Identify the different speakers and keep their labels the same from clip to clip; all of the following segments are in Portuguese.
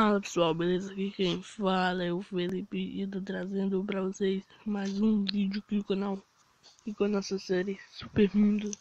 Speaker 1: Fala pessoal, beleza? Aqui quem fala é o Felipe e eu tô trazendo pra vocês mais um vídeo aqui no canal e com a nossa série Super Mundo,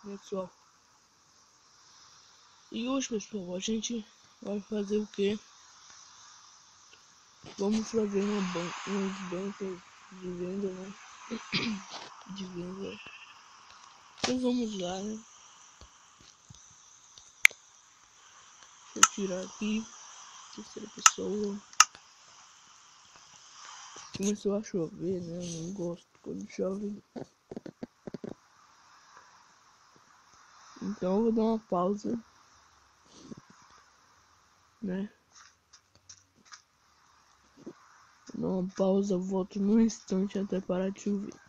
Speaker 1: pessoal. E hoje, pessoal, a gente vai fazer o que? Vamos fazer umas bancas de venda, né? De venda. Então vamos lá, né? Deixa eu tirar aqui. Terceira pessoa. Começou a chover, né? Eu não gosto quando chove. Então eu vou dar uma pausa, né? Vou dar uma pausa, volto num instante até parar de chover.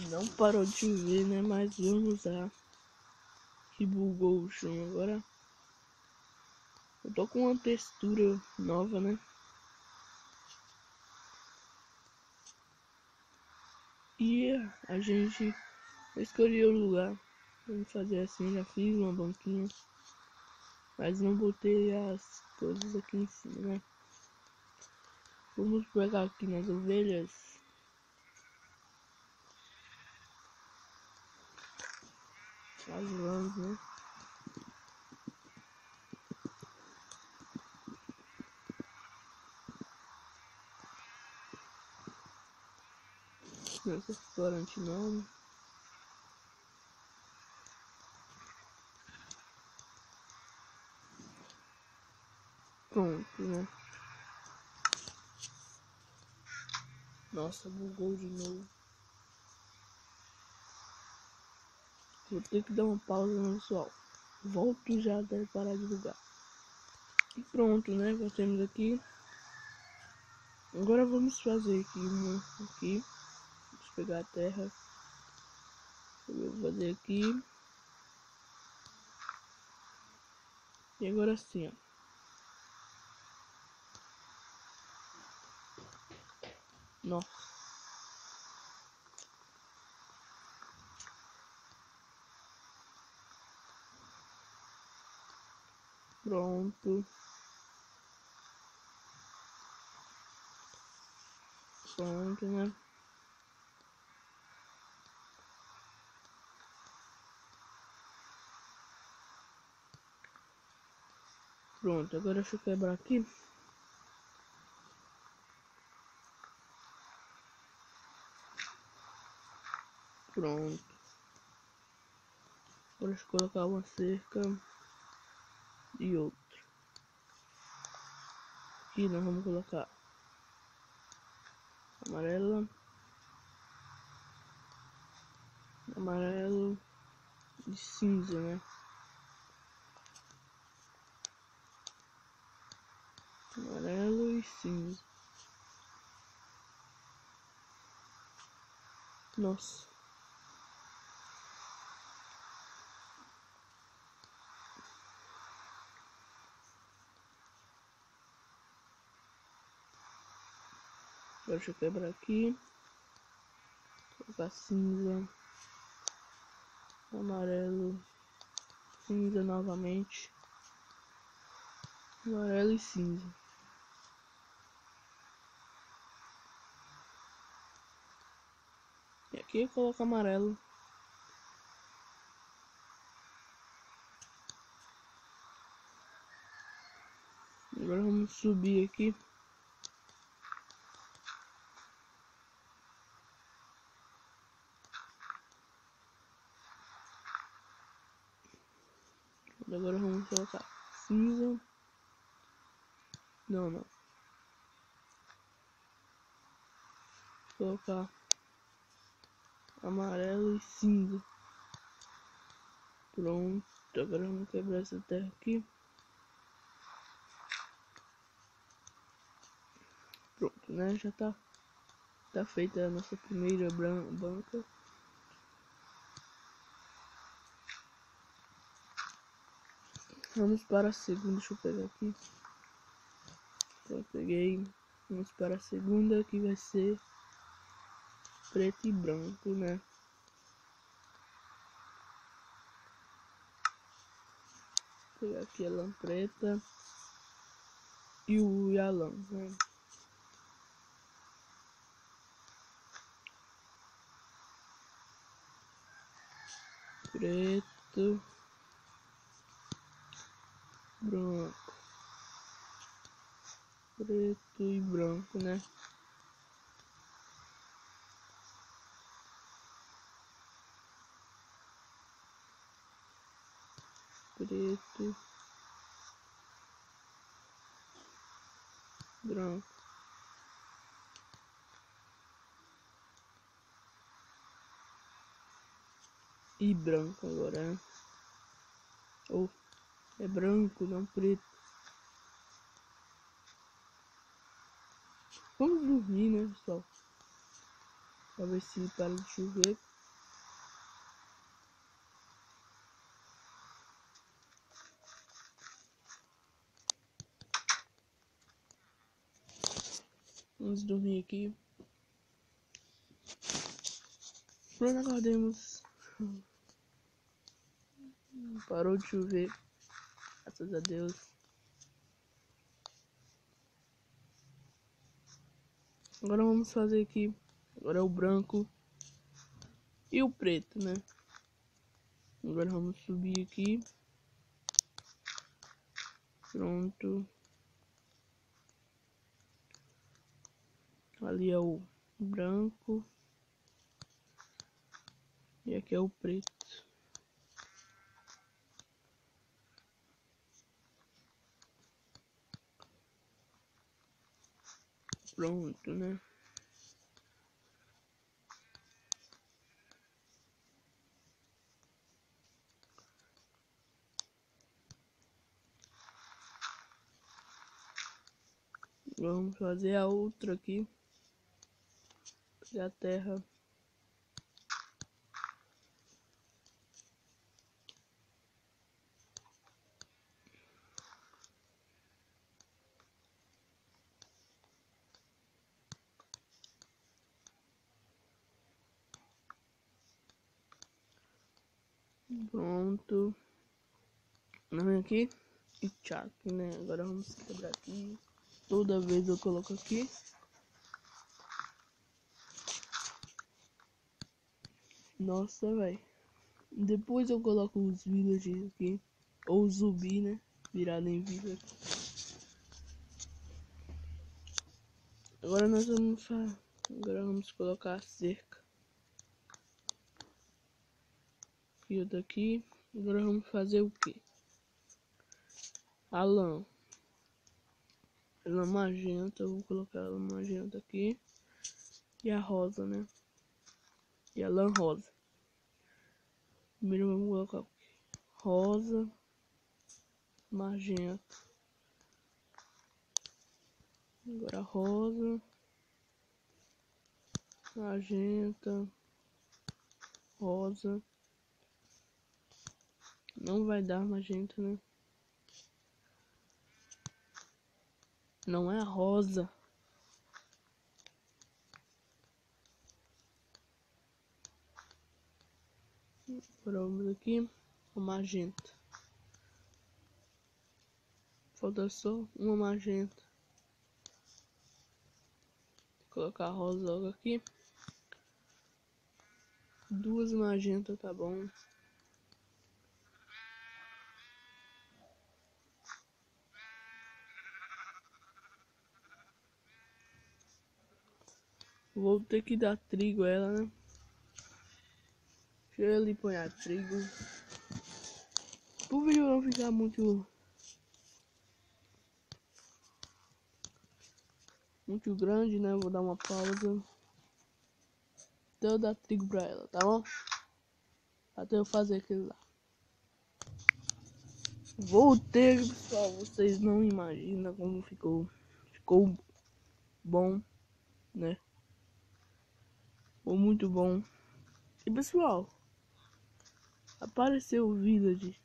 Speaker 1: Não parou de chover, né? Mas vamos lá. Que bugou o chão agora. Eu tô com uma textura nova, né? E a gente escolheu o lugar. Vamos fazer assim, já fiz uma banquinha. Mas não botei as coisas aqui em cima, né? Vamos pegar aqui nas ovelhas. As lãs, né? Nesse restaurante não. Pronto, né? Nossa, bugou de novo. Vou ter que dar uma pausa no pessoal. Volto já até parar de bugar. E pronto, né? Já temos aqui. Agora vamos fazer aqui. Vamos pegar a terra. Eu vou fazer aqui. E agora sim, ó. Nossa. Pronto. Pronto, né? Pronto, agora deixa eu quebrar aqui. Pronto. Agora deixa eu colocar uma cerca e outra. Aqui nós vamos colocar amarelo e cinza, né? Amarelo e cinza. Nossa. Agora deixa eu quebrar aqui. Colocar cinza. Amarelo. Cinza novamente. Amarelo e cinza. E aqui eu coloco amarelo. Agora vamos subir aqui. Agora vamos colocar cinza. Não. Colocar amarelo e cinza. Pronto. Agora vamos quebrar essa terra aqui. Pronto, né? Já tá feita a nossa primeira banca. Vamos para a segunda. Deixa eu pegar aqui. Já peguei. Vamos para a segunda, que vai ser preto e branco, né? Vou pegar aqui a lã preta. e o Yalan, né? Preto, branco, preto e branco, né? Preto, branco e branco agora, né? Ou é branco, não preto. Vamos dormir, né, pessoal? Pra ver se para de chover. Vamos dormir aqui. Pronto, acordemos. Parou de chover. Graças a Deus. Agora vamos fazer aqui. Agora é o branco e o preto, né? Agora vamos subir aqui. Pronto. Ali é o branco. E aqui é o preto. Pronto, né? Vamos fazer a outra aqui. Fazer a terra. Pronto. Não vem aqui. E tchac, né? Agora vamos quebrar aqui. Toda vez eu coloco aqui. Nossa, velho. Depois eu coloco os villagers aqui. Ou zumbi, né? Virado em village. Agora nós vamos Agora vamos colocar a cerca. E o daqui. Agora vamos fazer o que? A lã. Lã magenta. Eu vou colocar a lã magenta aqui. E a rosa, né? E a lã rosa. Primeiro vamos colocar rosa, magenta. Agora rosa, magenta, rosa. Não vai dar magenta, né? Não é rosa. Agora vamos aqui, o magenta. Falta só uma magenta. Vou colocar a rosa logo aqui. Duas magentas, tá bom. Vou ter que dar trigo a ela, né? Deixa eu ali pôr trigo. Pro vídeo não ficar muito grande, né? Vou dar uma pausa. Até eu dar trigo pra ela, tá bom? Até eu fazer aquele lá. Voltei, pessoal. Vocês não imaginam como ficou. Ficou bom, né? Ficou muito bom. E pessoal, apareceu o village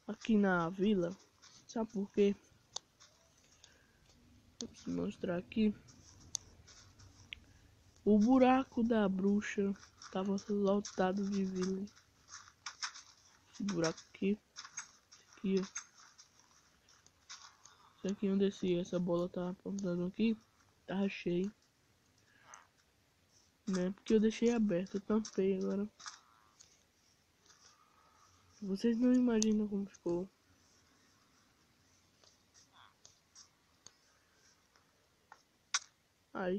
Speaker 1: aqui na vila. Sabe por quê? Vou mostrar aqui. O buraco da bruxa tava lotado de village. Esse buraco aqui. aqui, ó. Isso aqui onde essa bola tá apontando aqui, tá cheio, né? Porque eu deixei aberto, eu tampei agora. Vocês não imaginam como ficou. Aí,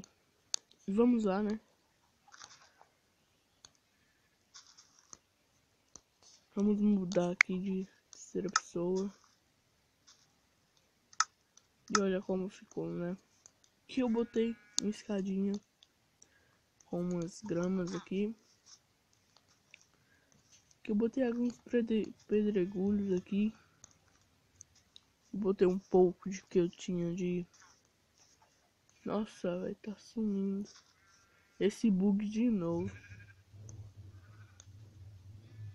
Speaker 1: vamos lá, né? Vamos mudar aqui de terceira pessoa. E olha como ficou, né? Aqui eu botei uma escadinha com umas gramas aqui. Que eu botei alguns pedregulhos aqui. Botei um pouco de que eu tinha de... Nossa, vai tá sumindo. Esse bug de novo.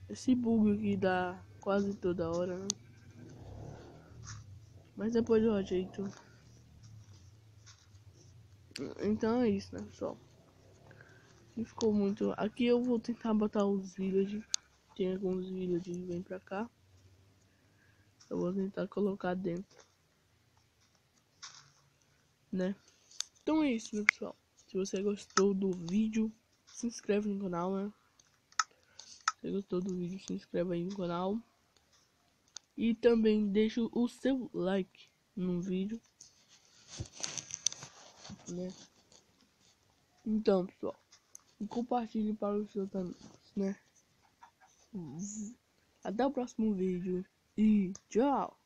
Speaker 1: Esse bug aqui dá quase toda hora, né? Mas depois eu ajeito. Então é isso, né, pessoal? Aqui ficou muito... Aqui eu vou tentar botar os village. Tem alguns village que vem pra cá. Eu vou tentar colocar dentro, né? Então é isso, meu pessoal. Se você gostou do vídeo, se inscreve no canal, né? Se você gostou do vídeo, se inscreve aí no canal. E também deixa o seu like no vídeo, né? Então, pessoal, compartilhe para os seus amigos, né? Até o próximo vídeo e tchau!